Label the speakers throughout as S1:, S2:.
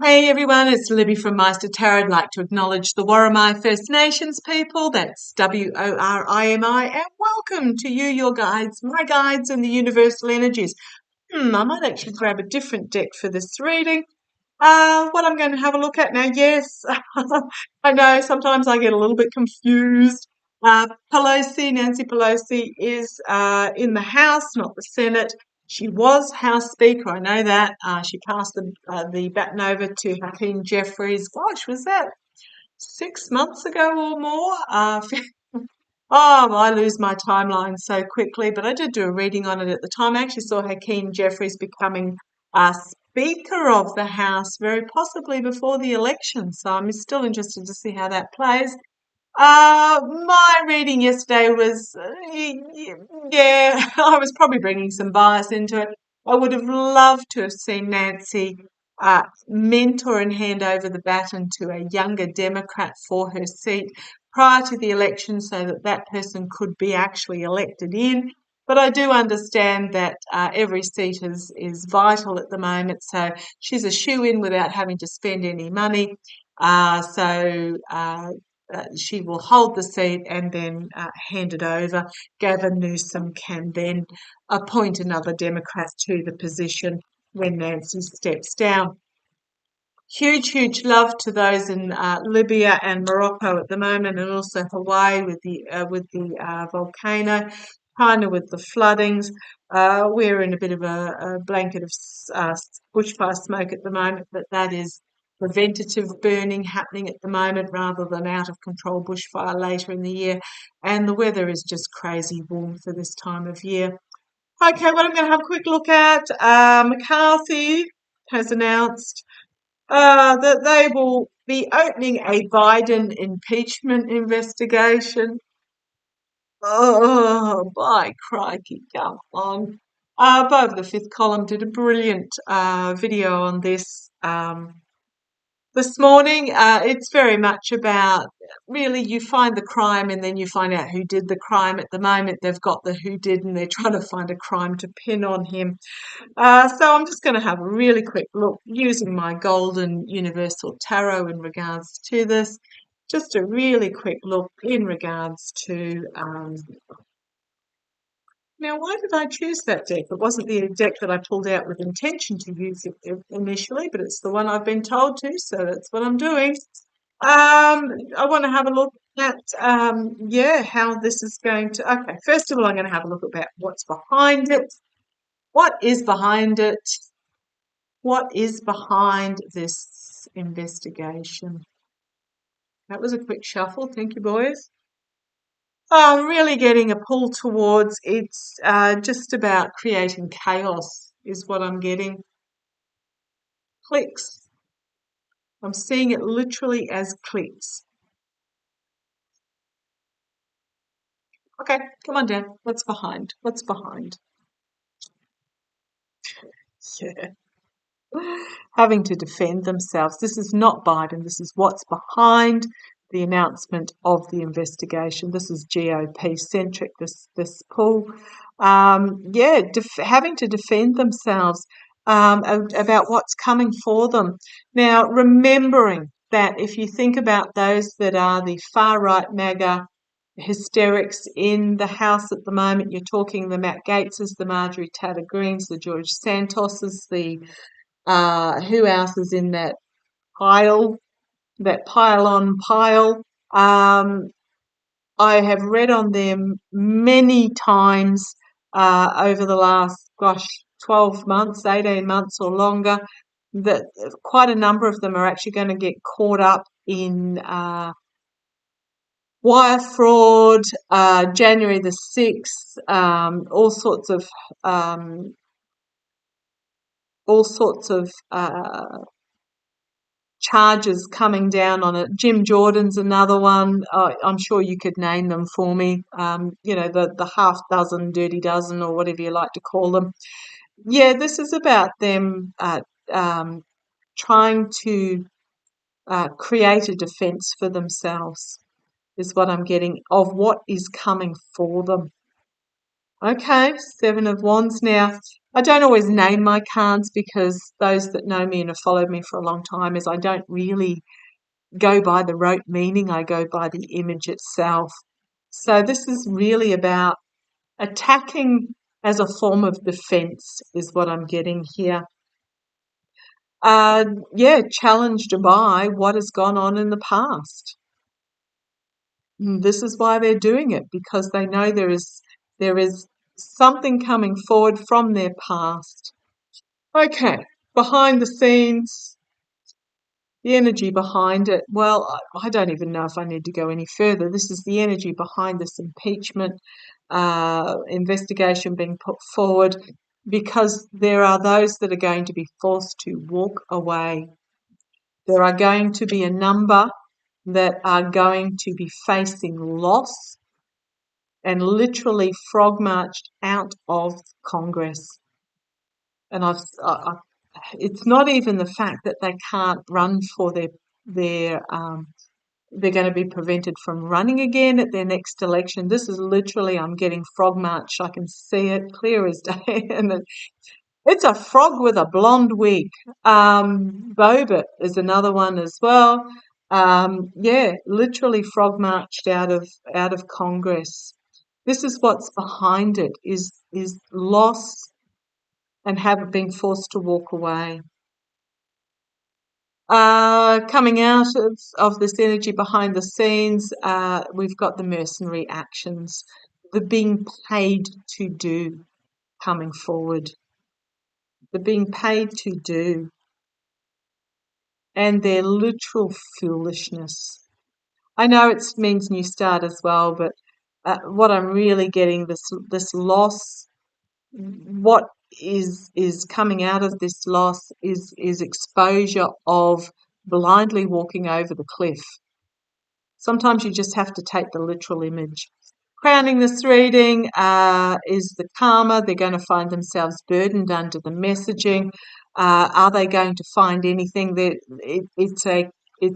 S1: Hey everyone, it's Libby from Maihstirtarot. I'd like to acknowledge the Worimi First Nations people, that's Worimi, and welcome to you, your guides, my guides, and the universal energies. I might actually grab a different deck for this reading. What I'm going to have a look at now, yes, I know sometimes I get a little bit confused. Nancy Pelosi is in the House, not the Senate. She was House Speaker, I know that. She passed the baton over to Hakeem Jeffries. Gosh, was that 6 months ago or more? I lose my timeline so quickly, but I did do a reading on it at the time. I actually saw Hakeem Jeffries becoming Speaker of the House very possibly before the election, so I'm still interested to see how that plays. My reading yesterday was, yeah, I was probably bringing some bias into it. I would have loved to have seen Nancy mentor and hand over the baton to a younger Democrat for her seat prior to the election so that that person could be actually elected in. But I do understand that every seat is vital at the moment, so she's a shoo-in without having to spend any money. She will hold the seat and then hand it over. Gavin Newsom can then appoint another Democrat to the position when Nancy steps down. Huge love to those in Libya and Morocco at the moment, and also Hawaii with the volcano. China with the floodings. We're in a bit of a blanket of bushfire smoke at the moment, but that is preventative burning happening at the moment rather than out of control bushfire later in the year. And the weather is just crazy warm for this time of year. Okay, what I'm going to have a quick look at, McCarthy has announced that they will be opening a Biden impeachment investigation. Oh, by crikey, come on. Above the fifth column did a brilliant video on this morning. It's very much about, really, you find the crime and then you find out who did the crime. At the moment, they've got the who did and they're trying to find a crime to pin on him. So I'm just going to have a really quick look using my golden universal tarot in regards to this. Just a really quick look in regards to now, why did I choose that deck? It wasn't the deck that I pulled out with intention to use it initially, but it's the one I've been told to, so that's what I'm doing. I want to have a look at, how this is going to... Okay, first of all, I'm going to have a look about what's behind it. What is behind it? What is behind this investigation? That was a quick shuffle. Thank you, boys. I'm really getting a pull towards it's just about creating chaos is what I'm getting. Clicks. I'm seeing it literally as clicks. Okay, come on, Dan. What's behind? What's behind? Yeah. Having to defend themselves. This is not Biden. This is what's behind the announcement of the investigation. This is GOP centric. This pull, having to defend themselves about what's coming for them. Now, remembering that if you think about those that are the far right MAGA hysterics in the House at the moment, you're talking the Matt Gaetzes, the Marjorie Taylor Greens, the George Santoses, the who else is in that pile, that pile on pile? I have read on them many times over the last, 12 months, 18 months or longer, that quite a number of them are actually going to get caught up in wire fraud, January the 6th, all sorts of charges coming down on it. Jim Jordan's another one. I'm sure you could name them for me. The half dozen, dirty dozen, or whatever you like to call them. Yeah, this is about them trying to create a defence for themselves, is what I'm getting, of what is coming for them. Okay, Seven of Wands. Now, I don't always name my cards because those that know me and have followed me for a long time is I don't really go by the rote meaning, I go by the image itself. So this is really about attacking as a form of defense is what I'm getting here. Yeah, challenged by what has gone on in the past. This is why they're doing it, because they know there is something coming forward from their past. Okay, behind the scenes, the energy behind it. Well, I don't even know if I need to go any further. This is the energy behind this impeachment investigation being put forward, because there are those that are going to be forced to walk away. There are going to be a number that are going to be facing loss and literally frog marched out of Congress. And it's not even the fact that they can't run for their they're going to be prevented from running again at their next election. This is literally, I'm getting frog march. I can see it clear as day, and it's a frog with a blonde wig. Bobit is another one as well. Yeah, literally frog marched out of Congress. This is what's behind it: is loss and have been forced to walk away. Coming out of this energy behind the scenes, we've got the mercenary actions, the being paid to do coming forward, the being paid to do, and their literal foolishness. I know it means new start as well, but what I'm really getting, this loss, what is coming out of this loss is exposure of blindly walking over the cliff. Sometimes you just have to take the literal image. Crowning this reading is the karma. They're going to find themselves burdened under the messaging. Are they going to find anything? It's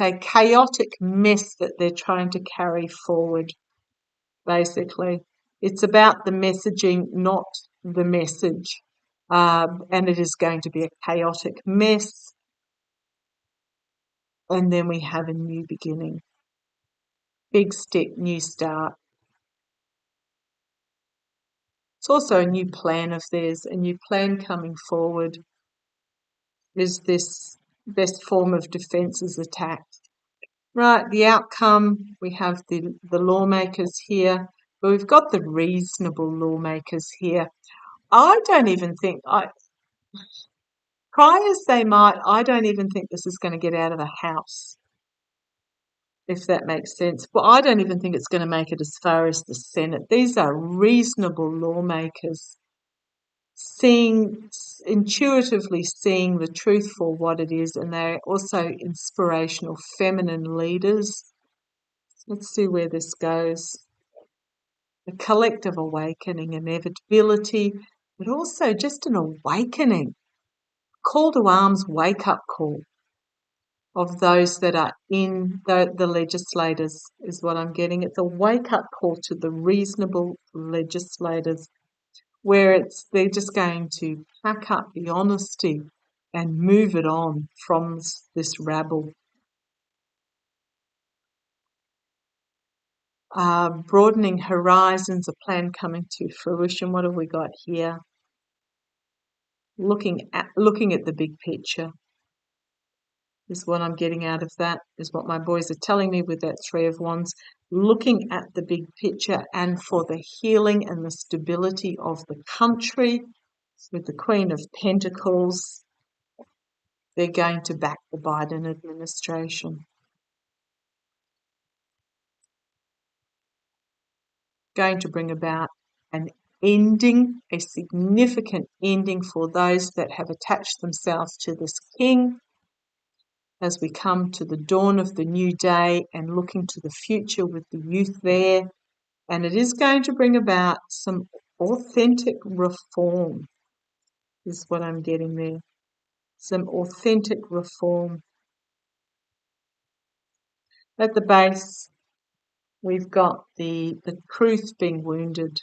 S1: a chaotic mess that they're trying to carry forward, basically. It's about the messaging, not the message. And it is going to be a chaotic mess. And then we have a new beginning. Big step, new start. It's also a new plan of theirs, a new plan coming forward. Is this best form of defence is attacked? Right, the outcome, we have the lawmakers here, but we've got the reasonable lawmakers here. I don't even think, try as they might, I don't even think this is going to get out of the House, if that makes sense. Well, I don't even think it's going to make it as far as the Senate. These are reasonable lawmakers, intuitively seeing the truth for what it is, and they're also inspirational feminine leaders. Let's see where this goes. A collective awakening, inevitability, but also just an awakening. Call to arms, wake up call of those that are in the legislators is what I'm getting. It's a wake up call to the reasonable legislators, where they're just going to pack up the honesty and move it on from this rabble. Broadening horizons, a plan coming to fruition. What have we got here? Looking at the big picture is what I'm getting out of that, is what my boys are telling me with that Three of Wands. Looking at the big picture and for the healing and the stability of the country, with the Queen of Pentacles. They're going to back the Biden administration. Going to bring about an ending, a significant ending for those that have attached themselves to this king, as we come to the dawn of the new day and looking to the future with the youth there. And it is going to bring about some authentic reform, is what I'm getting there. Some authentic reform. At the base, we've got the truth being wounded.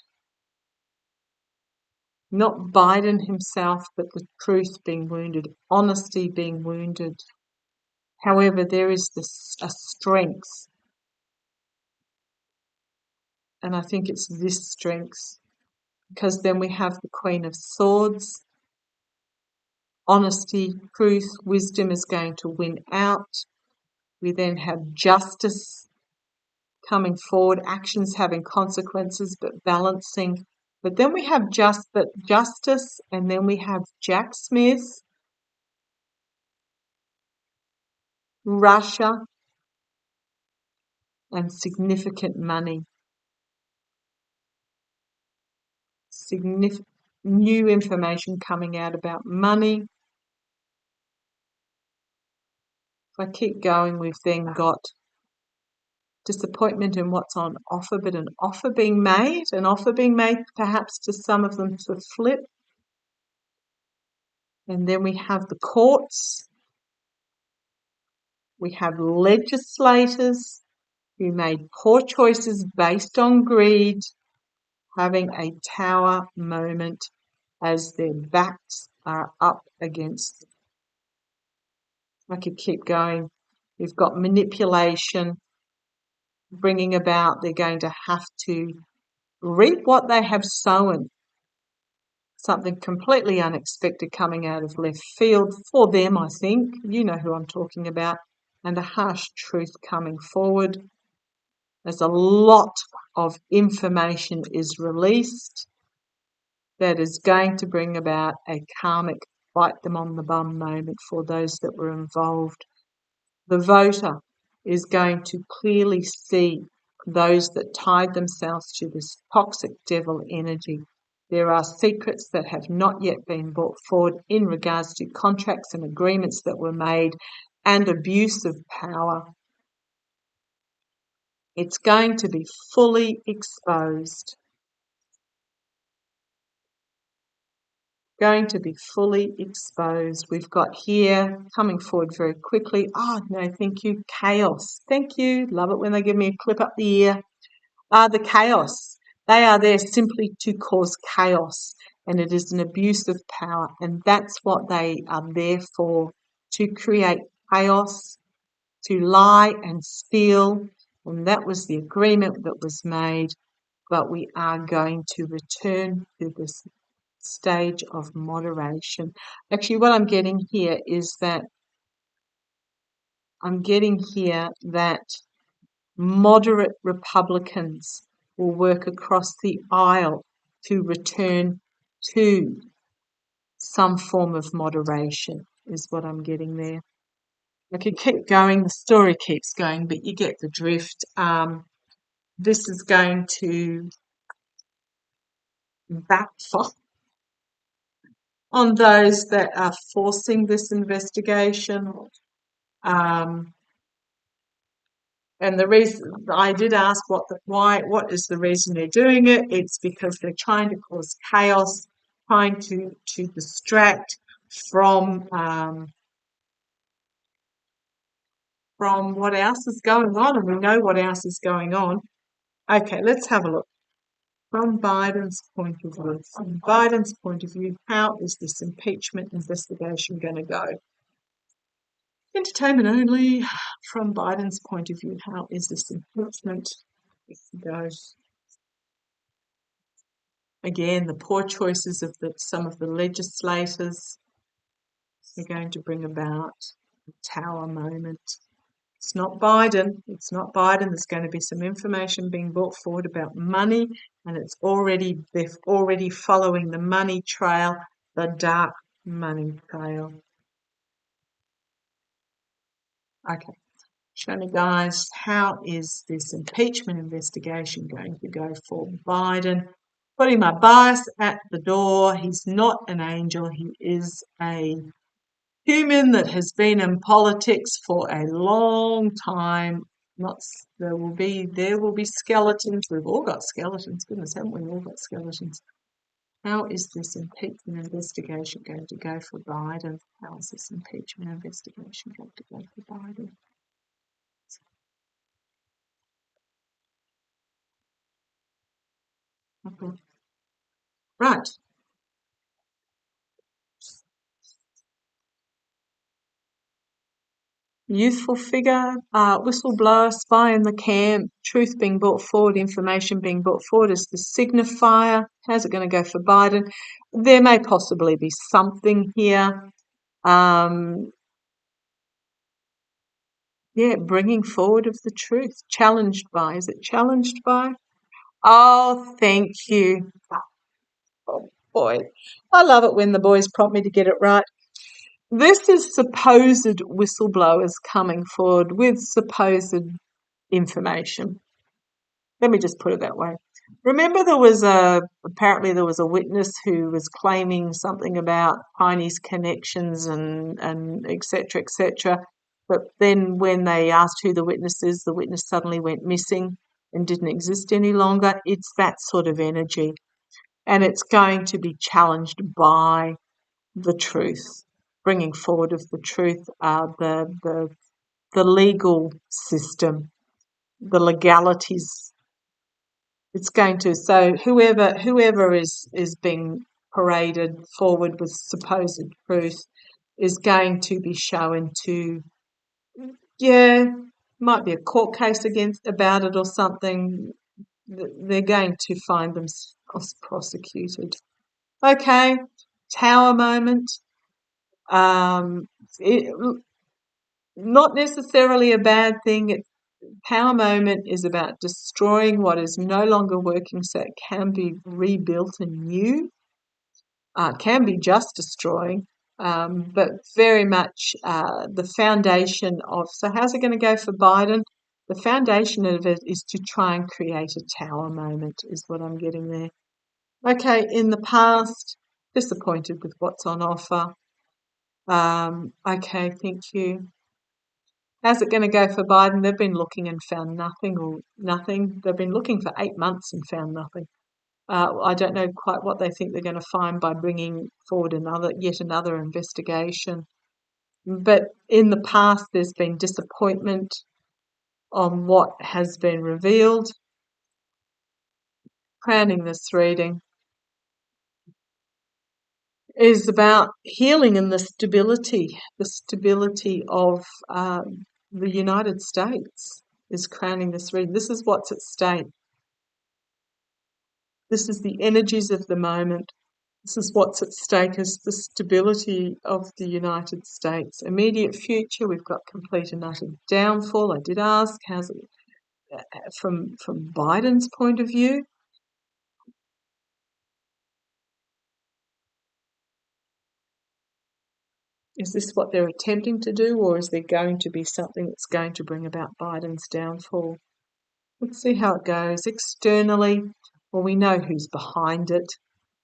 S1: Not Biden himself, but the truth being wounded, honesty being wounded. However, there is a strength, and I think it's this strength, because then we have the Queen of Swords. Honesty, truth, wisdom is going to win out. We then have justice coming forward, actions having consequences, but balancing. But then we have justice, and then we have Jack Smith, Russia, and significant money. New information coming out about money. If I keep going, we've then got disappointment in what's on offer, but an offer being made perhaps to some of them to flip. And then we have the courts. We have legislators who made poor choices based on greed, having a tower moment as their backs are up against. I could keep going. We've got manipulation, bringing about they're going to have to reap what they have sown. Something completely unexpected coming out of left field for them, I think. You know who I'm talking about. And a harsh truth coming forward as a lot of information is released that is going to bring about a karmic bite them on the bum moment for those that were involved. The voter is going to clearly see those that tied themselves to this toxic devil energy. There are secrets that have not yet been brought forward in regards to contracts and agreements that were made and abuse of power. It's going to be fully exposed. Going to be fully exposed. We've got here coming forward very quickly. Oh, no, thank you. Chaos. Thank you. Love it when they give me a clip up the ear. The chaos. They are there simply to cause chaos, and it is an abuse of power, and that's what they are there for, to create chaos, to lie and steal, and that was the agreement that was made, but we are going to return to this stage of moderation. Actually, what I'm getting here is that moderate Republicans will work across the aisle to return to some form of moderation, is what I'm getting there. I could keep going, the story keeps going, but you get the drift. This is going to backfire on those that are forcing this investigation. And the reason I did ask what is the reason they're doing it? It's because they're trying to cause chaos, trying to distract from what else is going on, and we know what else is going on. Okay, let's have a look. From Biden's point of view, how is this impeachment investigation going to go? Entertainment only. From Biden's point of view, how is this impeachment going to go? Again, the poor choices of some of the legislators are going to bring about a tower moment. It's not Biden. There's going to be some information being brought forward about money, and they're already following the money trail, the dark money trail. Okay. Show me, guys, how is this impeachment investigation going to go for Biden? Putting my bias at the door. He's not an angel. He is a human that has been in politics for a long time. There will be skeletons. We've all got skeletons. Goodness, haven't we all got skeletons? How is this impeachment investigation going to go for Biden? How is this impeachment investigation going to go for Biden? Okay. Right. youthful figure, whistleblower, spy in the camp, truth being brought forward, information being brought forward as the signifier. How's it going to go for Biden? There may possibly be something here. Yeah, bringing forward of the truth. Challenged by. Is it challenged by? Oh, thank you. Oh, boy. I love it when the boys prompt me to get it right. This is supposed whistleblowers coming forward with supposed information. Let me just put it that way. Remember apparently there was a witness who was claiming something about Chinese connections and et cetera, et cetera. But then when they asked who the witness is, the witness suddenly went missing and didn't exist any longer. It's that sort of energy. And it's going to be challenged by the truth, bringing forward of the truth, the legal system, the legalities. It's going to, so whoever is being paraded forward with supposed truth is going to be shown to, yeah, might be a court case about it or something. They're going to find themselves prosecuted. Okay, tower moment. It, not necessarily a bad thing. Power moment is about destroying what is no longer working so it can be rebuilt anew. Can be just destroying, but very much the foundation of. So, how's it going to go for Biden? The foundation of it is to try and create a tower moment, is what I'm getting there. Okay, in the past, disappointed with what's on offer. Okay, thank you. How's it going to go for Biden? They've been looking and found nothing or nothing. They've been looking for 8 months and found nothing. I don't know quite what they think they're going to find by bringing forward yet another investigation. But in the past, there's been disappointment on what has been revealed. Crowning this reading is about healing and the stability of the United States is crowning this reading. This is what's at stake. This is the energies of the moment. This is what's at stake is the stability of the United States. Immediate future, we've got complete and utter downfall. I did ask, how's it from Biden's point of view? Is this what they're attempting to do, or is there going to be something that's going to bring about Biden's downfall? Let's see how it goes. Externally, well, we know who's behind it.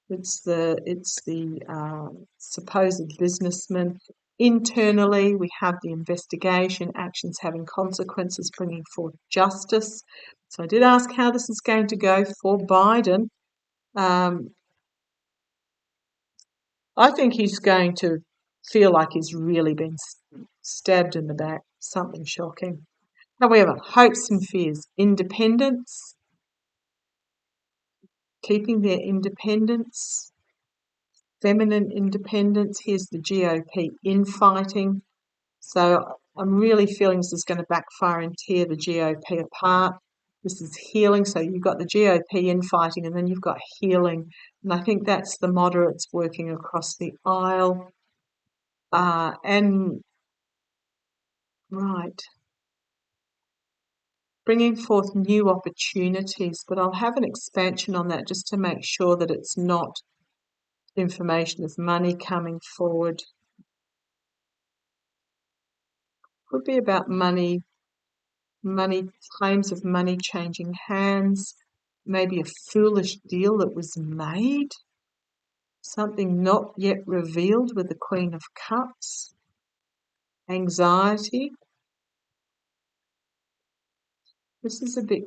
S1: It's the supposed businessman. Internally, we have the investigation, actions having consequences, bringing forth justice. So I did ask how this is going to go for Biden. I think he's going to feel like he's really been stabbed in the back, something shocking. However, hopes and fears, independence, keeping their independence, feminine independence. Here's the GOP infighting. So I'm really feeling this is going to backfire and tear the GOP apart. This is healing. So you've got the GOP infighting and then you've got healing. And I think that's the moderates working across the aisle. And right, bringing forth new opportunities. But I'll have an expansion on that just to make sure that it's not information of money coming forward. Could be about money, claims of money changing hands, maybe a foolish deal that was made, something not yet revealed with the Queen of Cups, anxiety. This is a bit,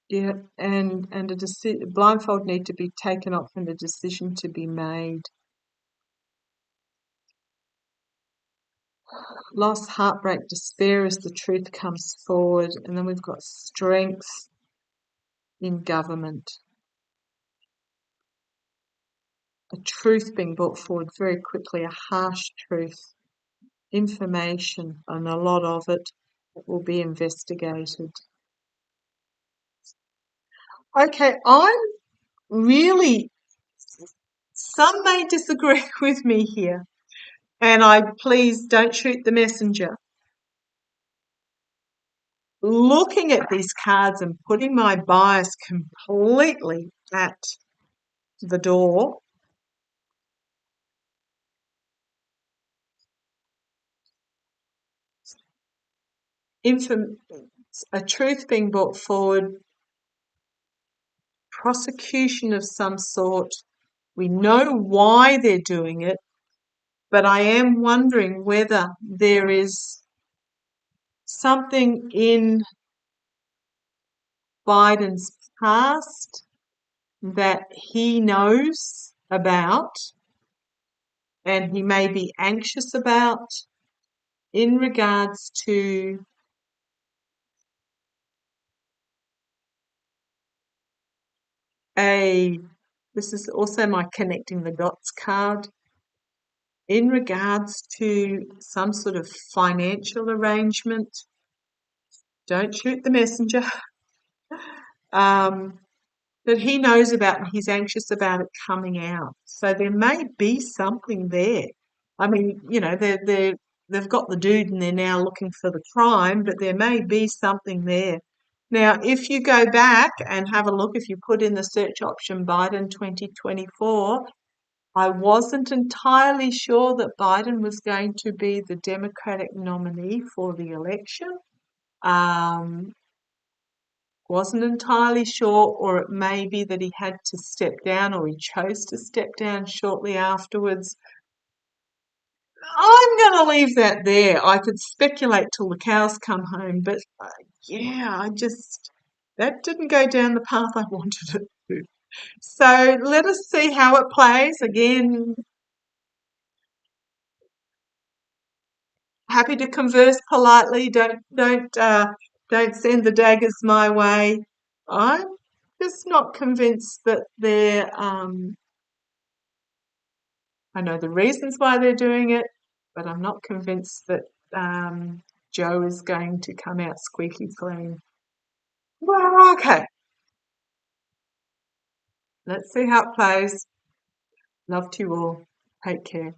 S1: yeah, and a blindfold need to be taken off and a decision to be made. Loss, heartbreak, despair as the truth comes forward, and then we've got strength in government. A truth being brought forward very quickly, a harsh truth. information, and a lot of it will be investigated. Okay, I'm really, some may disagree with me here, and please don't shoot the messenger. Looking at these cards and putting my bias completely at the door, a truth being brought forward, prosecution of some sort. We know why they're doing it, but I am wondering whether there is something in Biden's past that he knows about and he may be anxious about in regards to this is also my connecting the dots card, in regards to some sort of financial arrangement. Don't shoot the messenger. That he knows about and he's anxious about it coming out. So there may be something there. I mean, they've got the dude and they're now looking for the crime, but there may be something there. Now, if you go back and have a look, if you put in the search option Biden 2024, I wasn't entirely sure that Biden was going to be the Democratic nominee for the election. Wasn't entirely sure, or it may be that he had to step down or he chose to step down shortly afterwards. I'm going to leave that there. I could speculate till the cows come home, but that didn't go down the path I wanted it to. So let us see how it plays. Again, happy to converse politely. Don't send the daggers my way. I'm just not convinced that they're. I know the reasons why they're doing it, but I'm not convinced that Joe is going to come out squeaky clean. Well, okay. Let's see how it plays. Love to you all. Take care.